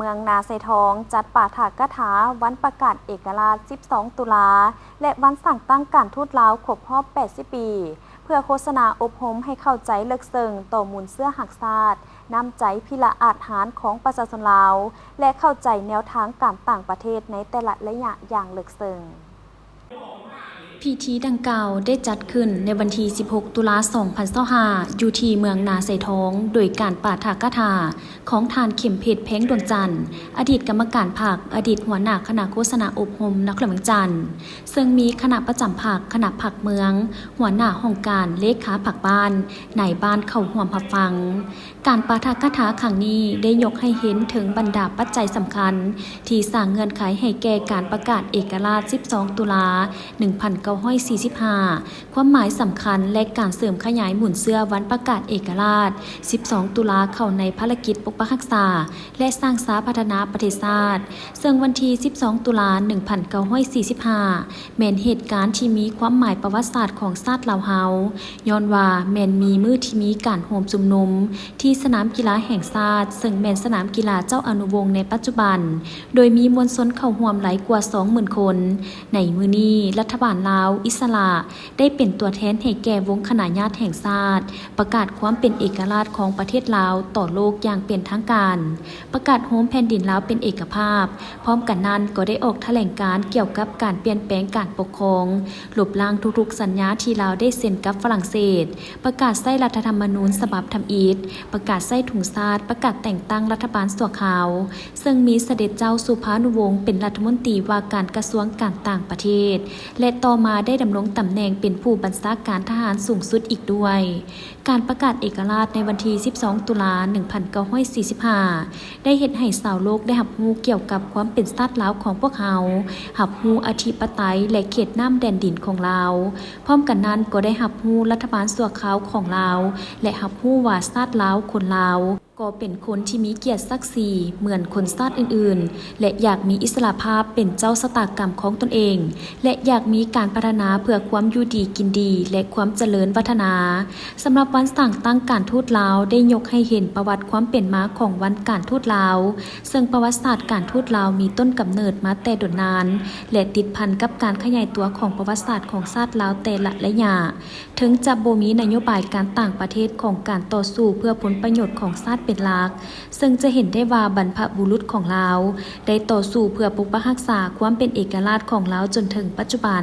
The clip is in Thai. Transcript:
เมืองนาไซทองจัดปาฐกถาวันประกาศเอกราช 12 ตุลา และวันสั่งตั้งการทูตลาวครบรอบ 80 ปี เพื่อโฆษณาอบรมให้เข้าใจเลิกเซิงต่อมูลเสื้อหักซาดน้ำใจพิละอาจหารของประชาชนลาว และเข้าใจแนวทางการต่างประเทศในแต่ละระยะอย่างเลิกเซิงพิธีดังกล่าวได้จัดขึ้นในวันที่ 16 ตุลา 2025 อยู่ที่เมืองนาไซทอง โดยการปาฐกถาของทานเข็มเพชรเพ้งดวงจันทร์อดีตกรรมการพรรคอดีตหัวหน้าคณะโฆษณาอบรมนครหลวงเมืองจันทร์ซึ่งมีคณะประจำพรรคคณะพรรคเมือง หัวหน้าห้องการเลขาพรรคบ้านนายบ้านเข้าร่วมรับฟัง การปาฐกถาครั้งนี้ได้ยกให้เห็นถึงบรรดาปัจจัยสำคัญที่สร้างเงื่อนไขให้แก่การประกาศเอกราช 12 ตุลา 1945 ความหมายสำคัญและการเสริมขยายหมุนเสื้อวันประกาศเอกราช 12 ตุลาเข้าในภารกิจปกปักรักษาและสร้างสาพัฒนาประเทศชาติซึ่งวันที่ 12 ตุลา 1945 แม่นเหตุการณ์ที่มีความหมายประวัติศาสตร์ของชาติลาวเฮาย้อนว่าแม่นมีมื้อที่มีการโหมชุมนุมที่สนามกีฬาแห่งชาติซึ่งแม่นสนามกีฬาเจ้าอนุวงศ์ในปัจจุบันโดยมีมวลชนเข้าร่วมหลายกว่า 20,000 คนในมื้อนี้รัฐบาลลาวอิสระได้เป็นตัวแทนให้แก่วงคณะญาติแห่งชาติประกาศความเป็นเอกราชของประเทศลาวต่อโลกอย่างเป็นทางการประกาศโฮมแผ่นดินลาวเป็นเอกภาพพร้อมกันนั้นก็ได้ออกแถลงการณ์เกี่ยวกับการเปลี่ยนแปลงการปกครองลบล้างทุกๆสัญญาที่ลาวได้เซ็นกับฝรั่งเศสประกาศใช้รัฐธรรมนูญฉบับทำอิฐประกาศใช้ถุงชาติประกาศแต่งตั้งรัฐบาลชั่วคราวซึ่งมีเสด็จเจ้าสุภานุวงศ์เป็นรัฐมนตรีว่าการกระทรวงการต่างประเทศและต่อมาได้ดำรงตำแหน่งเป็นผู้บัญชาการทหารสูงสุดอีกด้วยการประกาศเอกราชในวันที่ 12 ตุลา 1945 ได้เฮ็ดให้ชาวโลกได้รับรู้เกี่ยวกับความเป็นชาติลาวของพวกเขารับรู้อธิปไตยและเขตน้ำแดนดินของลาวพร้อมกันนั้นก็ได้รับรู้รัฐบาลชั่วคราวของลาวและรับรู้ว่าชาติลาวคนลาวก็เป็นคนที่มีเกียรติศักดิ์ศรีเหมือนคนชาติอื่นๆและอยากมีอิสระภาพเป็นเจ้าชะตากรรมของตนเองและอยากมีการพัฒนาเพื่อความอยู่ดีกินดีและความเจริญวัฒนาสำหรับวันสั่งตั้งการทูตลาวได้ยกให้เห็นประวัติความเป็นมาของวันการทูตลาวซึ่งประวัติศาสตร์การทูตลาวมีต้นกำเนิดมาแต่ดนนานและติดพันกับการขยายตัวของประวัติศาสตร์ของชาติลาวแต่ละระยะถึงจะบ่มีนโยบายการต่างประเทศของการต่อสู้เพื่อผลประโยชน์ของชาติเป็นหลักซึ่งจะเห็นได้ว่าบรรพบุรุษของลาวได้ต่อสู้เพื่อปกปักรักษาความเป็นเอกราชของลาวจนถึงปัจจุบัน